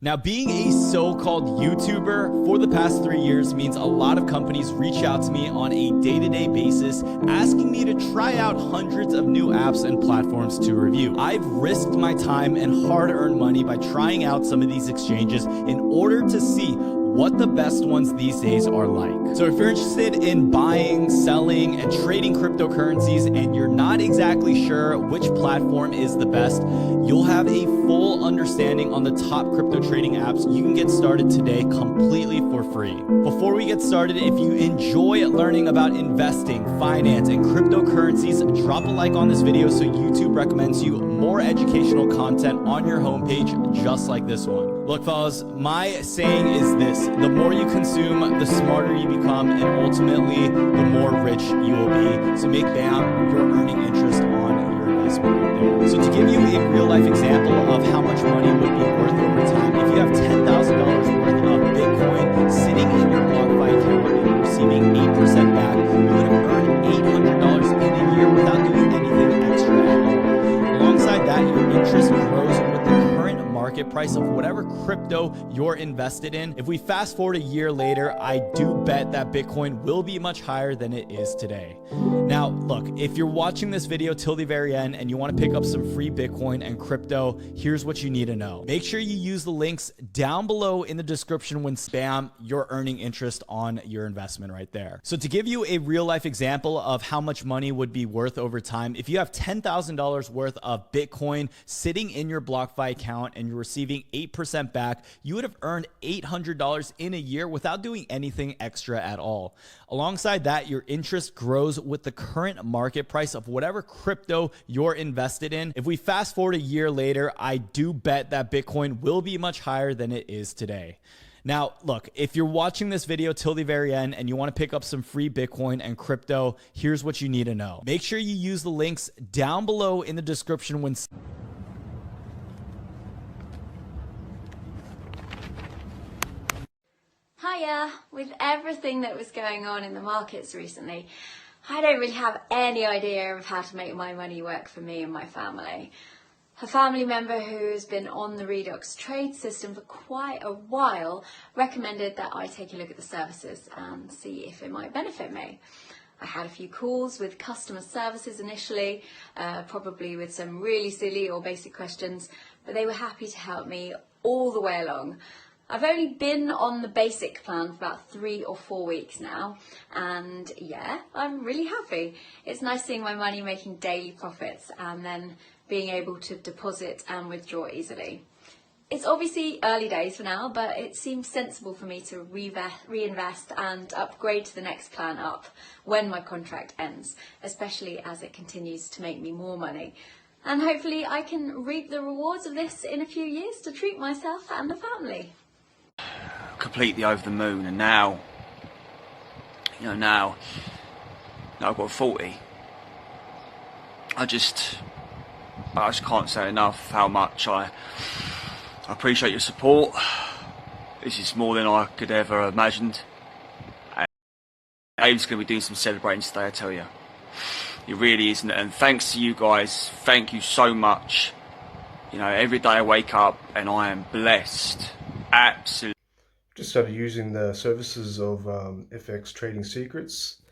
Now, being a so-called YouTuber for the past 3 years means a lot of companies reach out to me on a day-to-day basis asking me to try out hundreds of new apps and platforms to review. I've risked my time and hard-earned money by trying out some of these exchanges in order to see what the best ones these days are like. So if you're interested in buying, selling, and trading cryptocurrencies and you're not exactly sure which platform is the best, you'll have a full understanding on the top crypto trading apps. You can get started today completely for free. Before we get started, if you enjoy learning about investing, finance, and cryptocurrencies, drop a like on this video so YouTube recommends you more educational content on your homepage just like this one. Look, fellas, my saying is this: the more you consume, the smarter you become, and ultimately, the more rich you will be. So make BAM your earning interest on your investment right there. So to give you a real-life example of how much money would be worth over time, if you have $10,000 worth of Bitcoin sitting in your BlockFi account and you're receiving 8% back, you would have earned $800 in a year without doing anything extra at all. Alongside that, your interest grows with the current market price of whatever crypto you're invested in. If we fast forward a year later, I do bet that Bitcoin will be much higher than it is today. Now, look, if you're watching this video till the very end and you want to pick up some free Bitcoin and crypto, here's what you need to know. Make sure you use the links down below in the description when spam you're earning interest on your investment right there. So to give you a real life example of how much money would be worth over time, if you have $10,000 worth of Bitcoin sitting in your BlockFi account and you're receiving 8% back, you would have earned $800 in a year without doing anything extra at all. Alongside that, your interest grows with the current market price of whatever crypto you're invested in. If we fast forward a year later, I do bet that Bitcoin will be much higher than it is today. Now, look, if you're watching this video till the very end and you want to pick up some free Bitcoin and crypto, here's what you need to know. Make sure you use the links down below in the description when Hiya! With everything that was going on in the markets recently, I don't really have any idea of how to make my money work for me and my family. A family member who's been on the Redox trade system for quite a while recommended that I take a look at the services and see if it might benefit me. I had a few calls with customer services initially, probably with some really silly or basic questions, but they were happy to help me all the way along. I've only been on the basic plan for about 3 or 4 weeks now, and yeah, I'm really happy. It's nice seeing my money making daily profits and then being able to deposit and withdraw easily. It's obviously early days for now, but it seems sensible for me to reinvest and upgrade to the next plan up when my contract ends, especially as it continues to make me more money. And hopefully I can reap the rewards of this in a few years to treat myself and the family. Completely over the moon, and now I've got 40. I just can't say enough how much I appreciate your support. This is more than I could ever imagined. And Dave's going to be doing some celebrating today, I tell you. It really isn't, and thanks to you guys. Thank you so much. You know, every day I wake up and I am blessed. Absolutely. Just started using the services of FX Trading Secrets.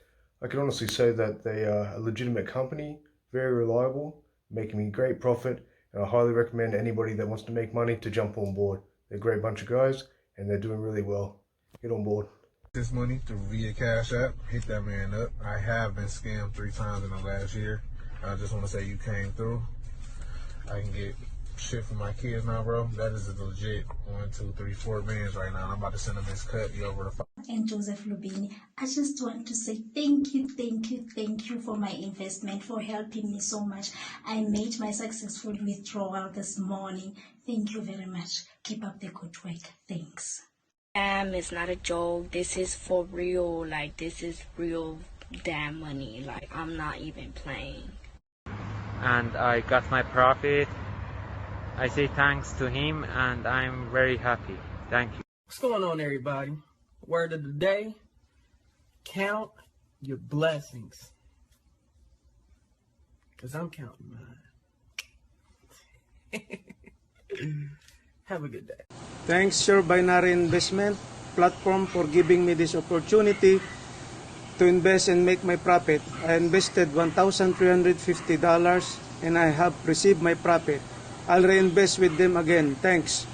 I can honestly say that they are a legitimate company, very reliable, making me great profit, and I highly recommend anybody that wants to make money to jump on board. They're a great bunch of guys, and they're doing really well. Get on board. This money through via Cash App, hit that man up. I have been scammed 3 times in the last year. I just want to say you came through. I can get shit for my kids now, bro. That is a legit 1, 2, 3, 4 bands right now. And I'm about to send them this cut. You over the And Joseph Lubini, I just want to say thank you for my investment, for helping me so much. I made my successful withdrawal this morning. Thank you very much. Keep up the good work. Thanks. It's not a joke. This is for real. Like, this is real damn money. Like, I'm not even playing. And I got my profit. I say thanks to him, and I'm very happy. Thank you. What's going on, everybody? Word of the day: count your blessings, because I'm counting mine. Have a good day. Thanks, Sure Binary Investment platform, for giving me this opportunity to invest and make my profit. I invested $1,350 and I have received my profit. I'll reinvest with them again. Thanks.